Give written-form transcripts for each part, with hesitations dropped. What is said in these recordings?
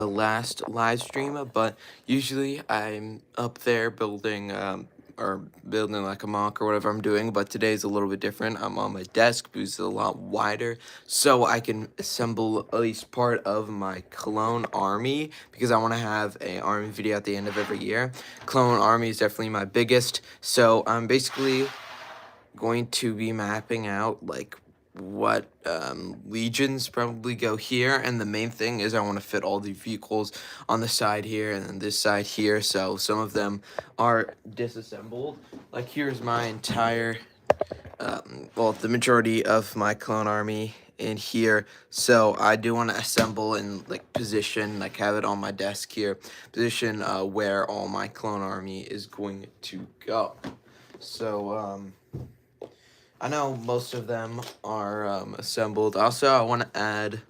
the last live stream, but usually I'm up there building or building like a mock or whatever I'm doing, but today's a little bit different. I'm on my desk because it's a lot wider, so I can assemble at least part of my clone army because I want to have a army video at the end of every year. Clone army is definitely my biggest, so I'm basically going to be mapping out like what legions probably go here, and the main thing is I want to fit all the vehicles on the side here and then this side here, so some of them are disassembled. Like here's my entire well, the majority of my clone army in here, so I do want to assemble and like position, like have it on my desk here, position where all my clone army is going to go. So I know most of them are assembled. Also, I want to add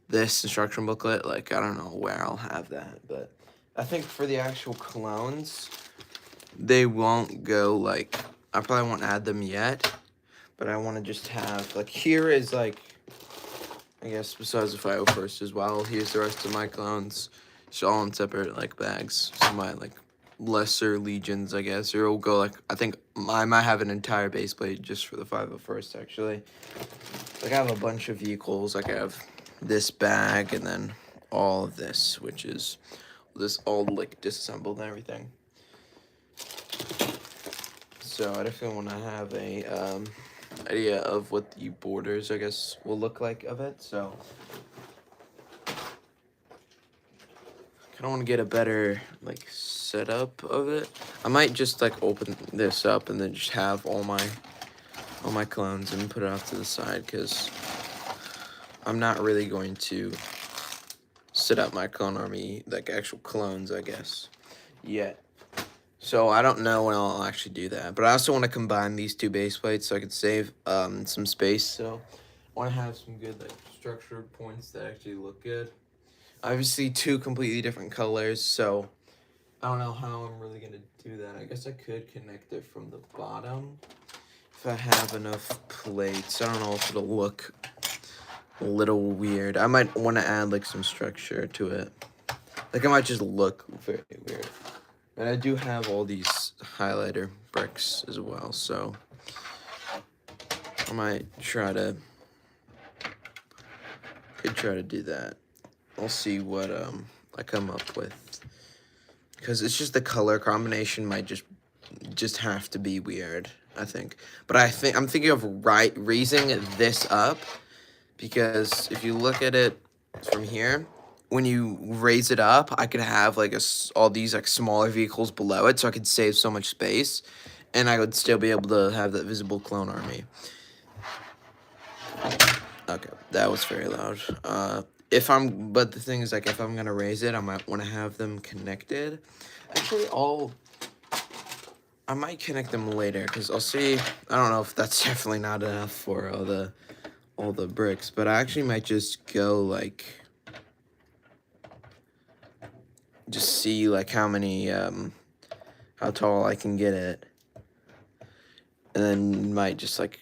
this instruction booklet. Like, I don't know where I'll have that, but I think for the actual clones, they won't go, like, I probably won't add them yet, but I want to just have, like, here is, like, I guess besides the 501st as well, here's the rest of my clones. It's all in separate, like, bags. So my, like, lesser legions, I guess, or it'll go like, I think I might have an entire base plate just for the 501st actually. Like I have a bunch of vehicles, like I have this bag and then all of this, which is this all like disassembled and everything. So I definitely want to have a idea of what the borders, I guess, will look like of it. So I want to get a better like setup of it. I might just like open this up and then just have all my clones and put it off to the side, because I'm not really going to set up my clone army like actual clones, I guess, yet. So I don't know when I'll actually do that, but I also want to combine these two base plates so I could save some space. So I want to have some good like structured points that actually look good. Obviously, two completely different colors, so I don't know how I'm really gonna do that. I guess I could connect it from the bottom if I have enough plates. I don't know if it'll look a little weird. I might want to add like some structure to it. Like it might just look very weird. And I do have all these highlighter bricks as well, so I might try to do that. I'll see what I come up with, because it's just the color combination might just have to be weird, I think. But I'm thinking of raising this up, because if you look at it from here, when you raise it up, I could have like all these like smaller vehicles below it, so I could save so much space, and I would still be able to have that visible clone army. Okay, that was very loud. But the thing is, like, if I'm gonna raise it, I might want to have them connected. Actually, I might connect them later, because I'll see. I don't know if that's definitely not enough for all the bricks, but I actually might just go like, just see like how many how tall I can get it, and then I might just like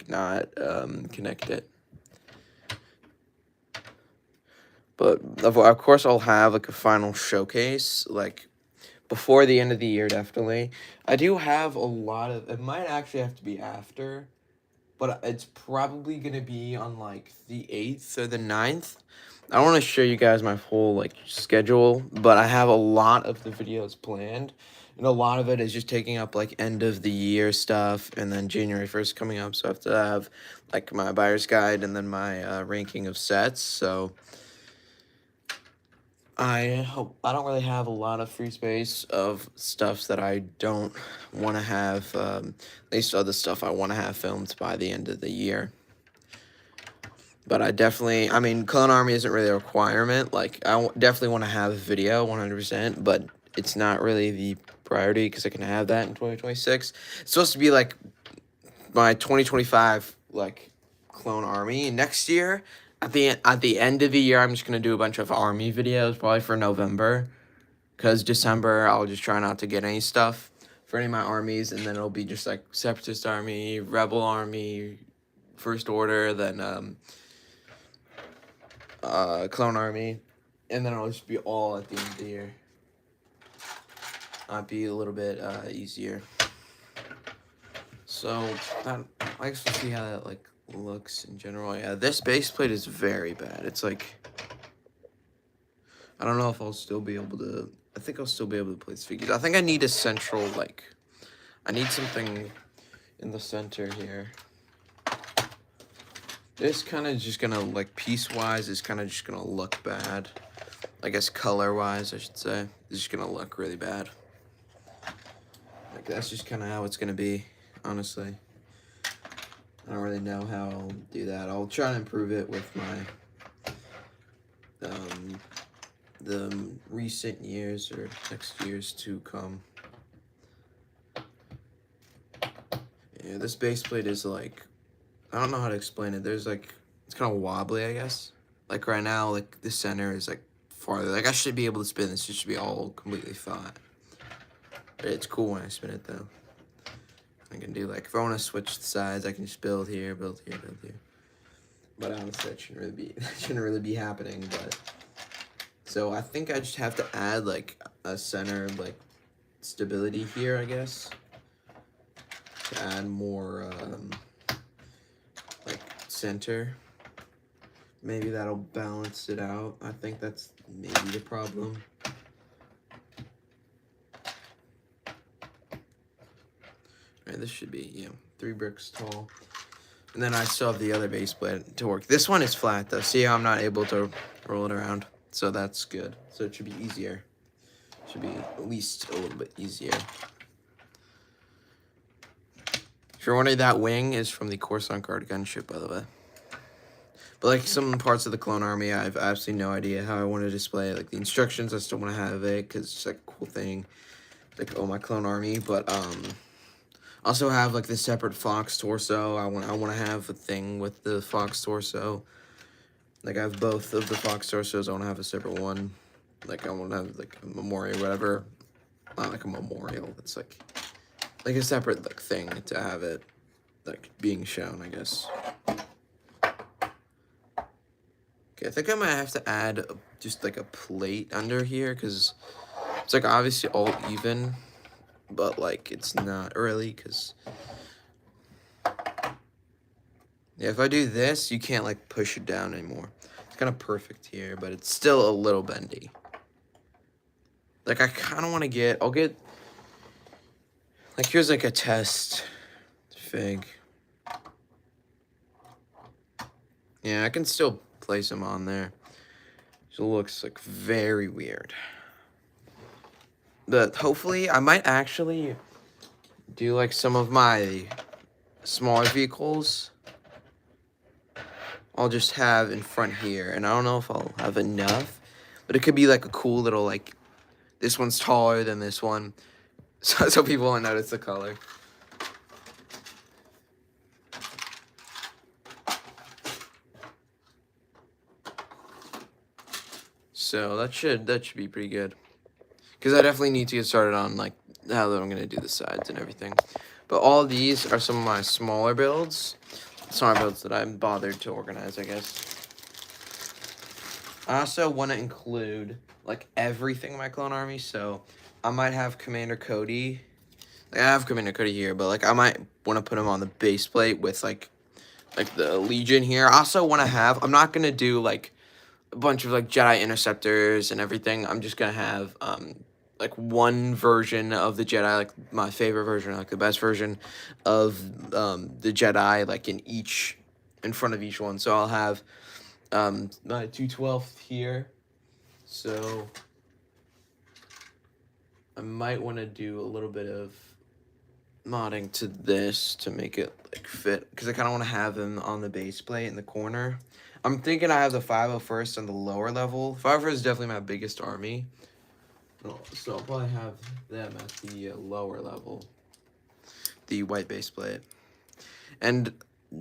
not connect it. But of course I'll have like a final showcase like before the end of the year, definitely. I do have a lot of, it might actually have to be after, but it's probably gonna be on like the 8th or the 9th. I don't want to show you guys my whole like schedule, but I have a lot of the videos planned, and a lot of it is just taking up like end of the year stuff, and then January 1st coming up, so I have to have like my buyer's guide and then my ranking of sets. So I don't really have a lot of free space of stuff that I don't want to have, at least other stuff I want to have filmed by the end of the year. But I mean, Clone Army isn't really a requirement. Like, definitely want to have a video, 100%, but it's not really the priority, because I can have that in 2026. It's supposed to be, like, my 2025, like, Clone Army. Next year, at the end of the year, I'm just going to do a bunch of Army videos, probably for November, because December, I'll just try not to get any stuff for any of my armies, and then it'll be just, like, Separatist Army, Rebel Army, First Order, then, Clone Army, and then it'll just be all at the end of the year. Might be a little bit easier. So that, I guess we'll see how that like looks in general. Yeah, this base plate is very bad. It's like, I don't know if I'll still be able to. I think I'll still be able to place figures. I think I need a central, like, I need something in the center here. This kind of just gonna, like, piece-wise is kind of just gonna look bad. I guess color-wise, I should say. It's just gonna look really bad. Like, that's just kind of how it's gonna be, honestly. I don't really know how I'll do that. I'll try to improve it with my, the recent years or next years to come. Yeah, this base plate is like, I don't know how to explain it. There's like, it's kind of wobbly, I guess. Like right now, like the center is like farther. Like I should be able to spin this. It should be all completely flat. But it's cool when I spin it though. I can do like, if I want to switch the sides, I can just build here, build here, build here. But honestly, that shouldn't really be happening. But so I think I just have to add like a center like stability here, I guess, to add more like center. Maybe that'll balance it out. I think that's maybe the problem. Alright, this should be, yeah, 3 bricks tall. And then I still have the other base plate to work. This one is flat though. See how I'm not able to roll it around? So that's good. So it should be easier. Should be at least a little bit easier. If you're wondering, that wing is from the Coruscant Guard gunship, by the way. But like some parts of the Clone Army, I have absolutely no idea how I want to display it. Like the instructions, I still want to have it because it's like a cool thing. Like, oh, my Clone Army. But also have like the separate Fox torso. I want to have a thing with the Fox torso. Like I have both of the Fox torsos. I want to have a separate one. Like I want to have like a memorial, whatever. Not like a memorial. It's like a separate like thing to have it like being shown, I guess. Okay, I think I might have to add just like a plate under here because it's like obviously all even, but like it's not really because yeah, if I do this, you can't like push it down anymore. It's kind of perfect here, but it's still a little bendy. Like I kind of want to get, I'll get, like here's like a test fig. Yeah, I can still place them on there. So it looks like very weird. But hopefully I might actually do like some of my smaller vehicles. I'll just have in front here, and I don't know if I'll have enough, but it could be like a cool little like, this one's taller than this one, so people won't notice the color. So that should be pretty good, because I definitely need to get started on like how I'm gonna do the sides and everything. But all these are some of my smaller builds. Smaller builds that I'm bothered to organize, I guess. I also want to include like everything in my Clone Army, so I might have Commander Cody. Like, I have Commander Cody here, but like I might want to put him on the base plate with like the Legion here. I also want to have, I'm not gonna do like a bunch of like Jedi Interceptors and everything. I'm just gonna have like one version of the Jedi, like my favorite version, like the best version of the Jedi, like in front of each one. So I'll have my 212th here. So I might want to do a little bit of modding to this to make it like fit, because I kind of want to have them on the base plate in the corner. I'm thinking I have the 501st on the lower level. 501st is definitely my biggest army, so I'll probably have them at the lower level, the white base plate. And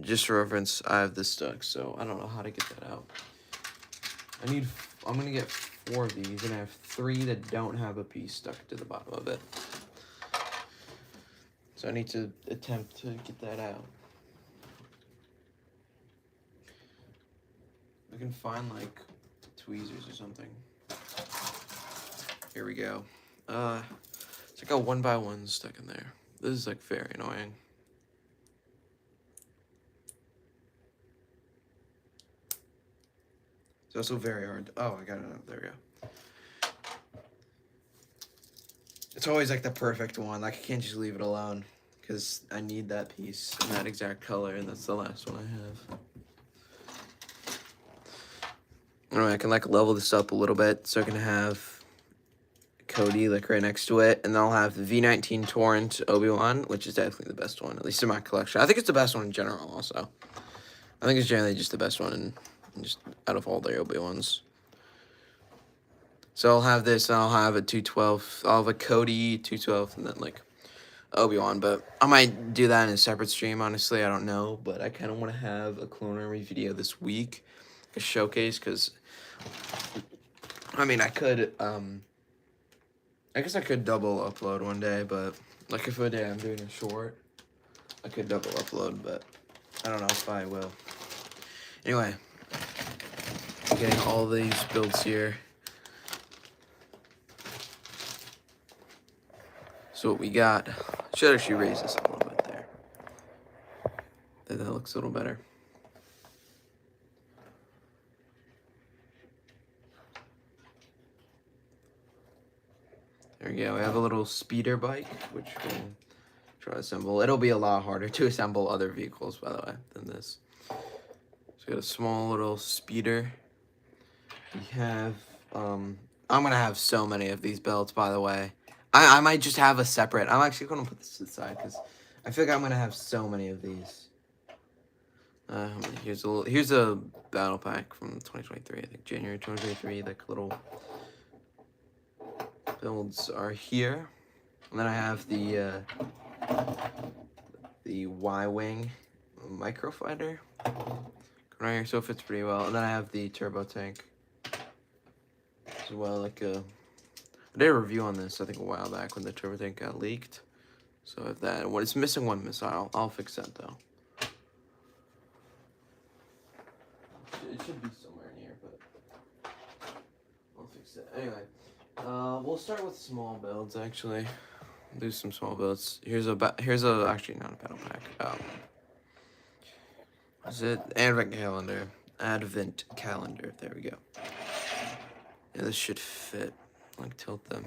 just for reference, I have this stuck, so I don't know how to get that out. I'm gonna get 4 of these, and I have 3 that don't have a piece stuck to the bottom of it. So I need to attempt to get that out. I can find like tweezers or something. Here we go. It's like a 1x1 stuck in there. This is like very annoying. It's also very hard. Oh, I got it up. There we go. It's always like the perfect one. Like I can't just leave it alone because I need that piece in that exact color, and that's the last one I have. Anyway, I can like level this up a little bit, so I can have Cody like right next to it, and then I'll have the V19 Torrent Obi-Wan, which is definitely the best one, at least in my collection. I think it's the best one in general. Also, I think it's generally just the best one in just out of all the Obi-Wans. So I'll have this, and I'll have a 212. I'll have a Cody 212, and then like Obi-Wan. But I might do that in a separate stream. Honestly, I don't know. But I kind of want to have a Clone Army video this week, a showcase, because I mean I could I guess I could double upload one day, but like if a day I'm doing a short, I could double upload, but I don't know if I will. Anyway, getting all these builds here. So what we got, should actually raise this a little bit there. That looks a little better. There we go. We have a little speeder bike, which we'll try to assemble. It'll be a lot harder to assemble other vehicles, by the way, than this. So we got a small little speeder. We have, I'm gonna have so many of these belts, by the way. I might just have a separate. I'm actually gonna put this to the side because I feel like I'm gonna have so many of these. Here's a battle pack from 2023. I think January 2023. Like little builds are here, and then I have the Y-wing microfighter right here, so it fits pretty well. And then I have the turbo tank as well. Like I did a review on this I think a while back when the turbo tank got leaked. So if that, it's missing one missile, I'll fix that though. It should be somewhere in here, but I'll fix it. Anyway, we'll start with small builds actually. Do some small builds. Here's a actually not a battle pack. Is it Advent calendar? Advent calendar. There we go. Yeah, this should fit. Like tilt them.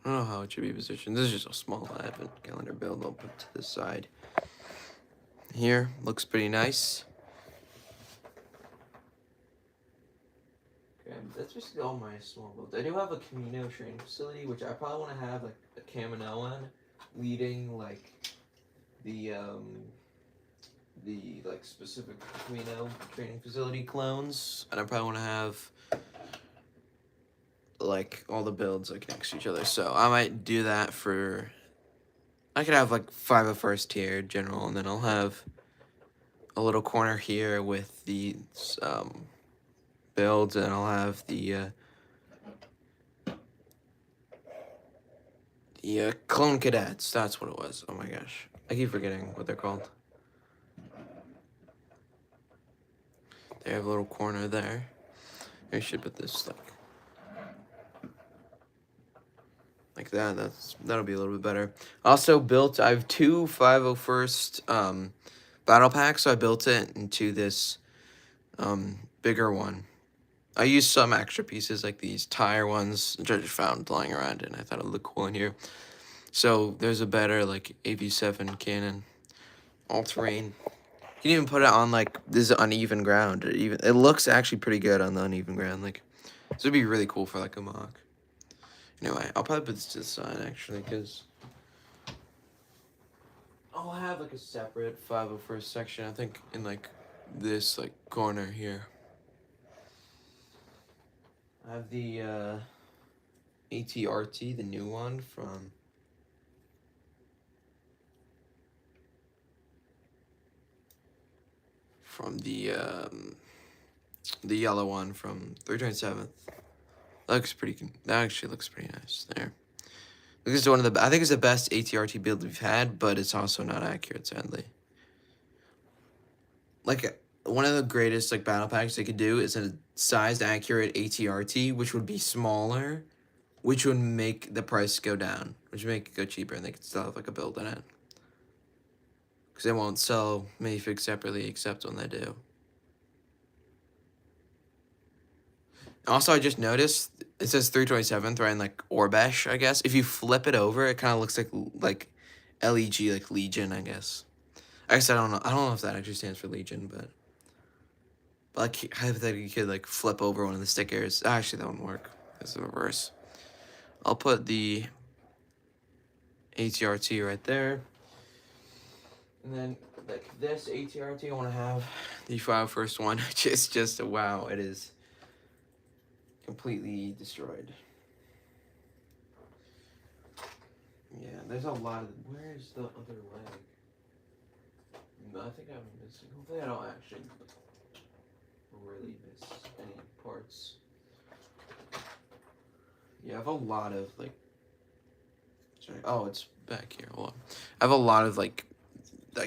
I don't know how it should be positioned. This is just a small Advent calendar build I'll put to the side. Here, looks pretty nice. Okay, that's basically all my small builds. I do have a Camino training facility, which I probably want to have like a Kaminoan leading like the like specific Camino training facility clones, and I probably want to have like all the builds like next to each other. So I might do that for. I could have like 5 of first tier general, and then I'll have a little corner here with the builds, and I'll have the clone cadets. That's what it was. Oh my gosh, I keep forgetting what they're called. They have a little corner there. I should put this like that. That'll be a little bit better. Also built. I have 2 501st battle packs, so I built it into this bigger one. I used some extra pieces like these tire ones, which I just found lying around, and I thought it looked cool in here. So there's a better like AV7 cannon, all terrain. You can even put it on like this uneven ground. It looks actually pretty good on the uneven ground. Like this would be really cool for like a mock. Anyway, I'll probably put this to the side actually, because I'll have like a separate 501st section. I think in like this like corner here. I have the ATRT, the new one from the yellow one from 327th. That actually looks pretty nice there. This is one of the, I think it's the best ATRT build we've had, but it's also not accurate, sadly. Like, one of the greatest, like, battle packs they could do is a size accurate ATRT, which would be smaller, which would make the price go down, which would make it go cheaper, and they could still have like a build in it. Because they won't sell minifigs separately except when they do. Also, I just noticed it says 327th, right, in like Orbesh, I guess. If you flip it over, it kind of looks like LEG, like Legion, I guess. I guess I don't know. I don't know if that actually stands for Legion, but like hypothetically, you could like flip over one of the stickers. Actually, that wouldn't work. It's the reverse. I'll put the ATRT right there, and then like this ATRT, I want to have the 501st one, which is just wow. It is completely destroyed. Yeah, there's a lot of. Where's the other leg? I think I'm missing. Hopefully, I don't actually really miss any parts. Yeah, I have a lot of like. Sorry. Oh, it's back here. Hold on. I have a lot of like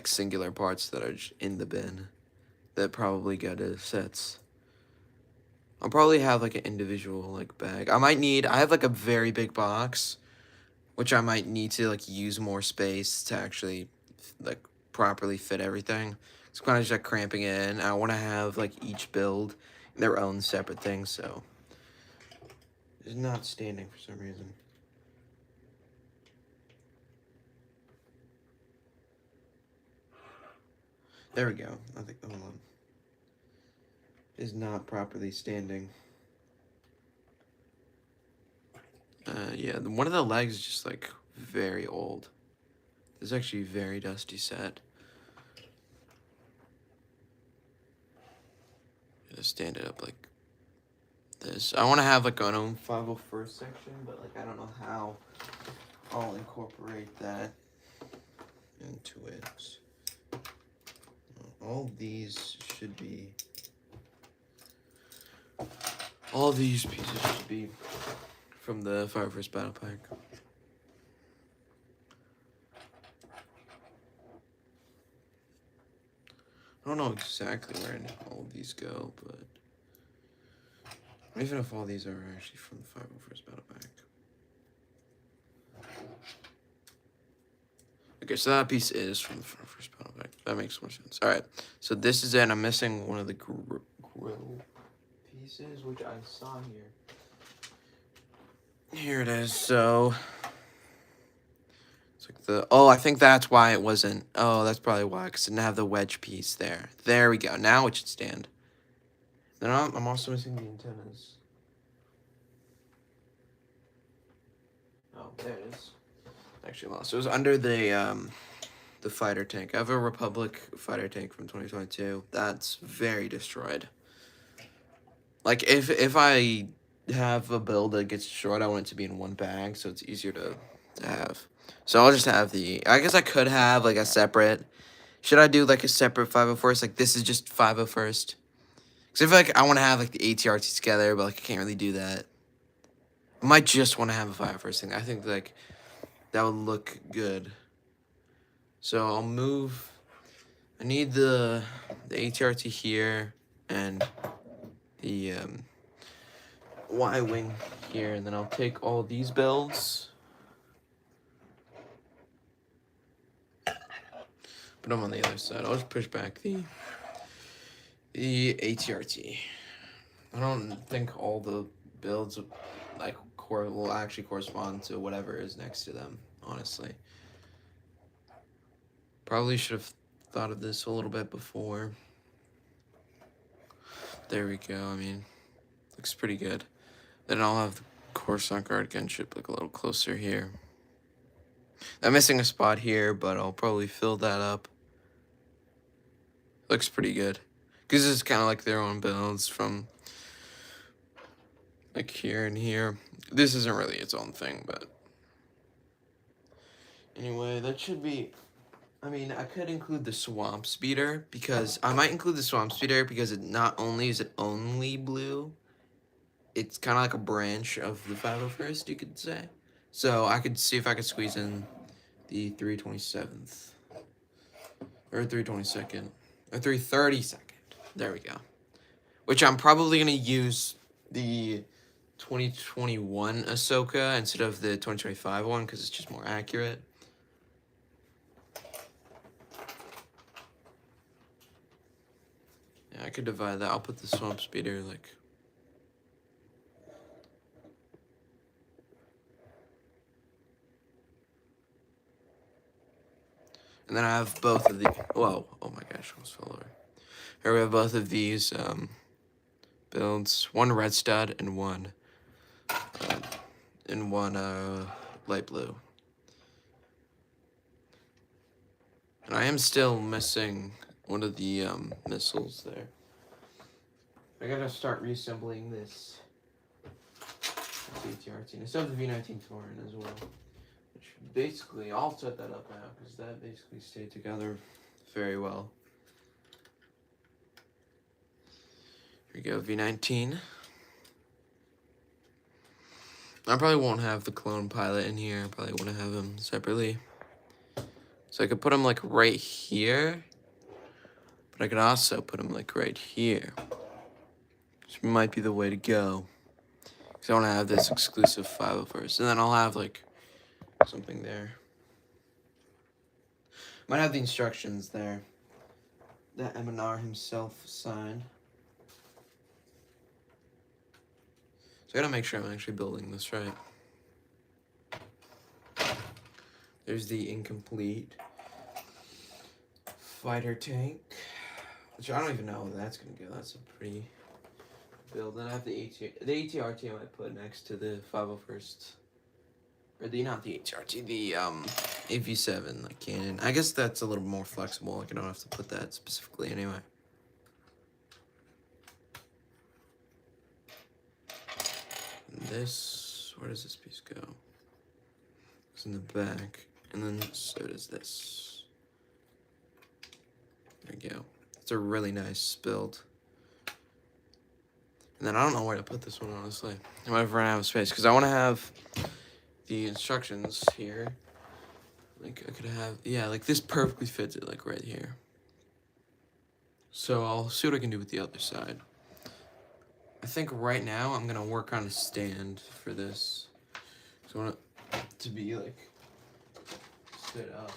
singular parts that are just in the bin that probably go to sets. I'll probably have like an individual like bag. I have like a very big box, which I might need to like use more space to actually like properly fit everything. It's kind of just like cramping it in. I want to have like each build their own separate thing, so it's not standing for some reason. There we go. I think hold on. Is not properly standing. Yeah, one of the legs is just like very old. This is actually a very dusty set. Just stand it up like this. I want to have like an own 501st section, but like I don't know how I'll incorporate that into it. All these pieces should be from the 501st Battle Pack. I don't know exactly where all of these go, but even if all these are actually from the 501st Battle Pack. Okay, so that piece is from the 501st Battle Pack. That makes more sense. Alright, so this is it. I'm missing one of the grill pieces, which I saw here. Here it is. So it's like I think that's why it wasn't. Oh, that's probably why, because it didn't have the wedge piece there. There we go. Now it should stand. Then I'm also missing the antennas. Oh, there it is. Actually lost. It was under the fighter tank. I have a Republic fighter tank from 2022. That's very destroyed. Like if I have a build that gets destroyed, I want it to be in one bag, so it's easier to have. So I'll just have I guess I could have like a separate. Should I do like a separate 501st? Like this is just 501st. Because I feel like I want to have like the ATRT together, but like I can't really do that. I might just want to have a 501st thing. I think like that would look good. So I'll move. I need the ATRT here and the Y-wing here, and then I'll take all these builds, put them on the other side. I'll just push back the ATRT. I don't think all the builds like will actually correspond to whatever is next to them, honestly. Probably should have thought of this a little bit before. There we go. I mean, looks pretty good. Then I'll have the Coruscant Guard gunship like a little closer here. I'm missing a spot here, but I'll probably fill that up. Looks pretty good. Because it's kind of like their own builds from like here and here. This isn't really its own thing, but anyway, that should be. I mean, I could include the Swamp Speeder because I might include the Swamp Speeder because it not only is it only blue, it's kind of like a branch of the 501st, you could say. So I could see if I could squeeze in the 327th or 322nd or 332nd. There we go. which I'm probably gonna use the 2021 Ahsoka instead of the 2025 one because it's just more accurate. Yeah, I could divide that. I'll put the swamp speeder like. And then I have both of the. Whoa! Oh my gosh! I almost fell over. Here we have both of these builds. One red stud and one light blue. And I am still missing one of the missiles there. I gotta start reassembling this AT-RT. And I still have the V19 Tauren as well. Which basically, I'll set that up now because that basically stayed together very well. Here we go, V19. I probably won't have the clone pilot in here. I probably want to have him separately. So I could put him like right here. But I could also put him like right here. Which might be the way to go. Because I want to have this exclusive 501st. And then I'll have like something there. Might have the instructions there that Eminar himself signed. So I gotta make sure I'm actually building this right. There's the incomplete fighter tank, which I don't even know where that's gonna go. That's a pretty build. Then I have the AT-RT I might put next to the 501st. Or not the AT-RT, the AV7 like cannon. I guess that's a little more flexible. Like I don't have to put that specifically anyway. And this, where does this piece go? It's in the back, and then so does this. There we go. It's a really nice build. And then I don't know where to put this one, honestly. I might have run out of space because I want to have the instructions here. Like I could have, yeah, like this perfectly fits it, like right here. So I'll see what I can do with the other side. I think right now I'm gonna work on a stand for this. So I want it to be like sit up.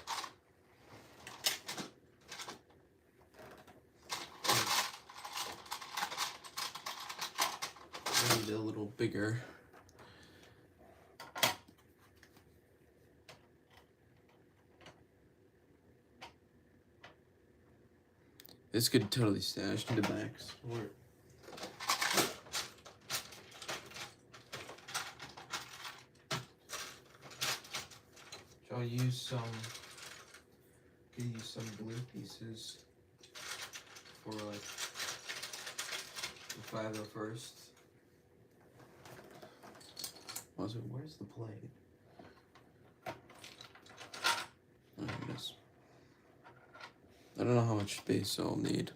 I need a little bigger. This could totally stand. I just need the backs. I'll use some. Could use some blue pieces for like the 501st. Also, where's the plate? Oh, here it is. I don't know how much space I'll need.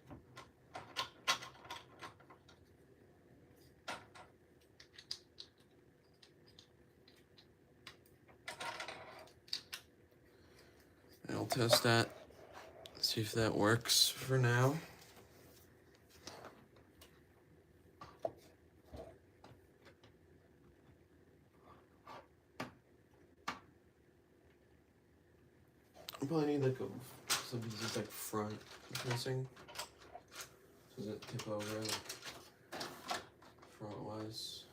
I'll test that, see if that works for now. I probably need like some pieces like front missing. Does it tip over like front wise?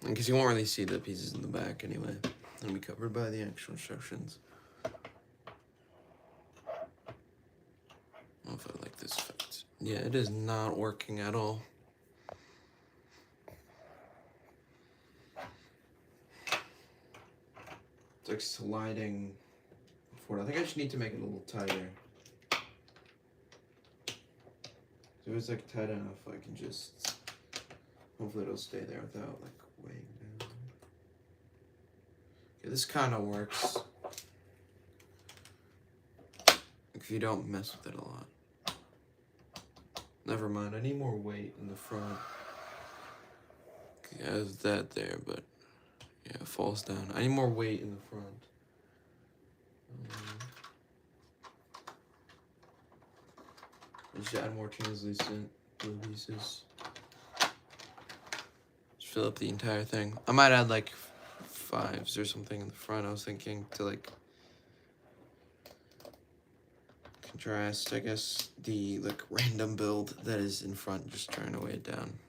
Because you won't really see the pieces in the back anyway. It'll be covered by the actual instructions. I don't know if I like this effect. Yeah, it is not working at all. It's like sliding forward. I think I just need to make it a little tighter. If it's like tight enough, I can just, hopefully it'll stay there without like weighing down. Okay, this kind of works if you don't mess with it a lot. Never mind, I need more weight in the front. has that there, but yeah, it falls down. I need more weight in the front. Just add more translucent blue pieces. Just fill up the entire thing. I might add like 5s or something in the front. I was thinking to like contrast, I guess, the like random build that is in front, just trying to weigh it down.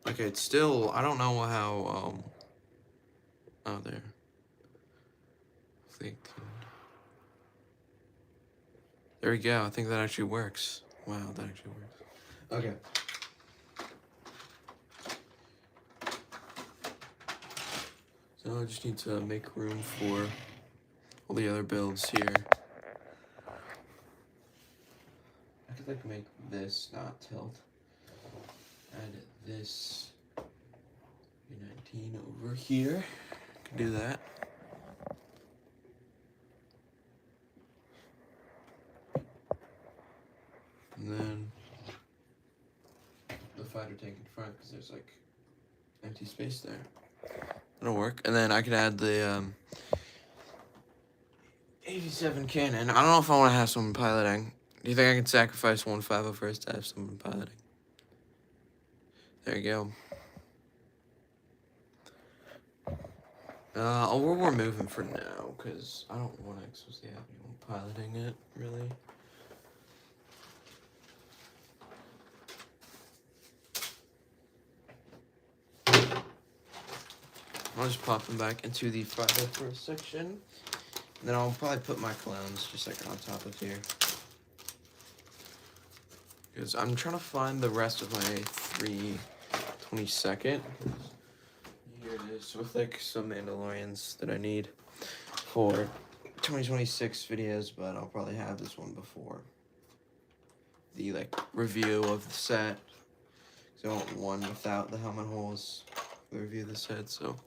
Okay, it's still, I don't know how, oh, there. There we go. I think that actually works. Wow, that actually works. Okay. So I just need to make room for all the other builds here. I could like make this not tilt. Add this 19 over here. Can do that. And then the fighter tank in front because there's like empty space there. That'll work. And then I could add the 87 cannon. I don't know if I want to have someone piloting. Do you think I can sacrifice 150 to have someone piloting? There you go. We're moving for now because I don't want to explicitly have anyone piloting it, really. I'll just pop them back into the fighter for a section. And then I'll probably put my clones just like on top of here. Because I'm trying to find the rest of my 322nd. Here it is with like some Mandalorians that I need for 2026 videos, but I'll probably have this one before the like review of the set. So I want one without the helmet holes for the review of the set, so.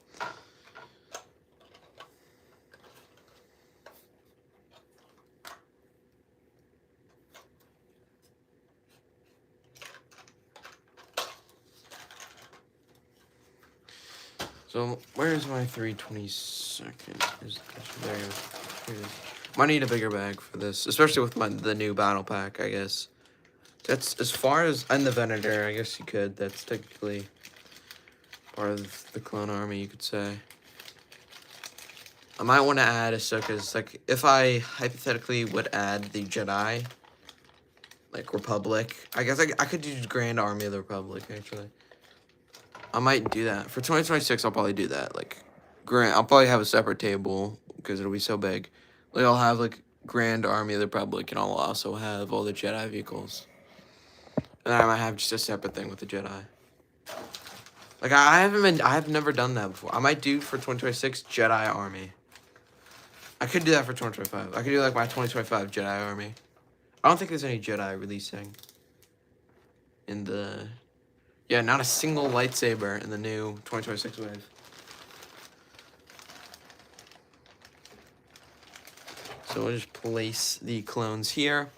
So where's my 322nd? There. Here it is. Might need a bigger bag for this, especially with the new battle pack, I guess. That's as far as in the Venator, I guess you could. That's technically part of the clone army, you could say. I might want to add Ahsoka's, like, if I hypothetically would add the Jedi, like, Republic, I guess I could use Grand Army of the Republic, actually. I might do that. For 2026, I'll probably do that, like, I'll probably have a separate table, because it'll be so big. Like, I'll have, like, Grand Army of the Republic, and I'll also have all the Jedi vehicles. And then I might have just a separate thing with the Jedi. Like, I've never done that before. I might do for 2026 Jedi Army. I could do that for 2025. I could do like my 2025 Jedi Army. I don't think there's any Jedi releasing in the... Yeah, not a single lightsaber in the new 2026 wave. So we'll just place the clones here.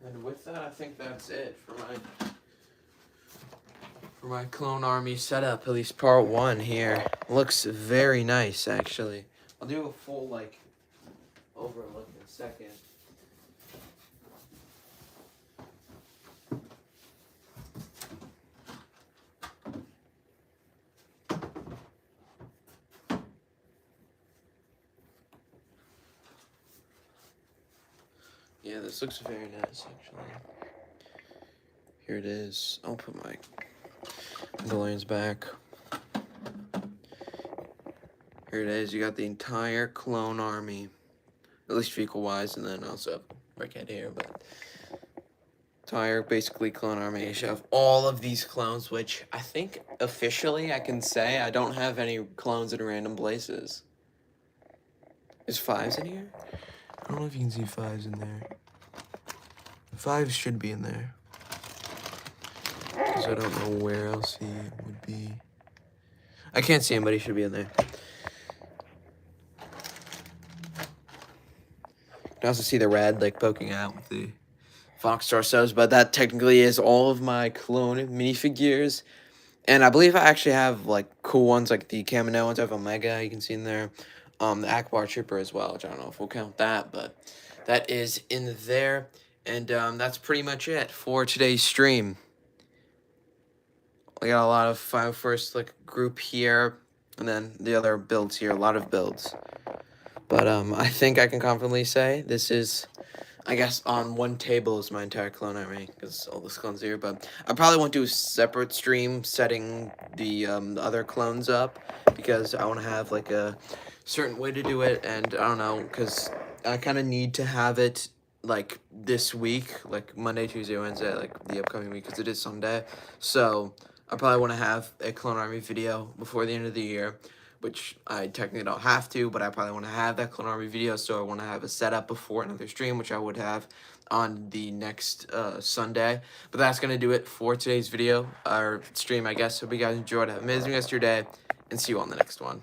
And with that, I think that's it for my clone army setup, at least part 1 here. Looks very nice, actually. I'll do a full, like, overlook in a second. Yeah, this looks very nice, actually. Here it is. I'll put my Mandalorians back. Here it is. You got the entire clone army, at least vehicle-wise, and then also Brickhead here, but entire, basically, clone army. You should have all of these clones, which I think officially I can say I don't have any clones in random places. Is 5s in here? I don't know if you can see 5s in there. 5s should be in there. Because I don't know where else he would be. I can't see him, but he should be in there. can also see the red like poking out with the Fox torsos, but that technically is all of my clone minifigures. And I believe I actually have like cool ones like the Kamino ones. I have Omega, you can see in there. The Akbar Trooper as well, which I don't know if we'll count that, but that is in there. And that's pretty much it for today's stream. We got a lot of Final First like group here, and then the other builds here, a lot of builds. But I think I can confidently say this is, I guess, on one table is my entire clone army, because all the clones here. But I probably won't do a separate stream setting the other clones up, because I want to have like a certain way to do it, and I don't know, because I kind of need to have it like this week, like Monday, Tuesday, Wednesday, like the upcoming week, because it is Sunday. So I probably want to have a clone army video before the end of the year, which I technically don't have to, but I probably want to have that clone army video, so I want to have a setup before another stream, which I would have on the next Sunday. But that's going to do it for today's video, or stream, I guess. Hope you guys enjoyed. Have an amazing rest of your day, and see you on the next one.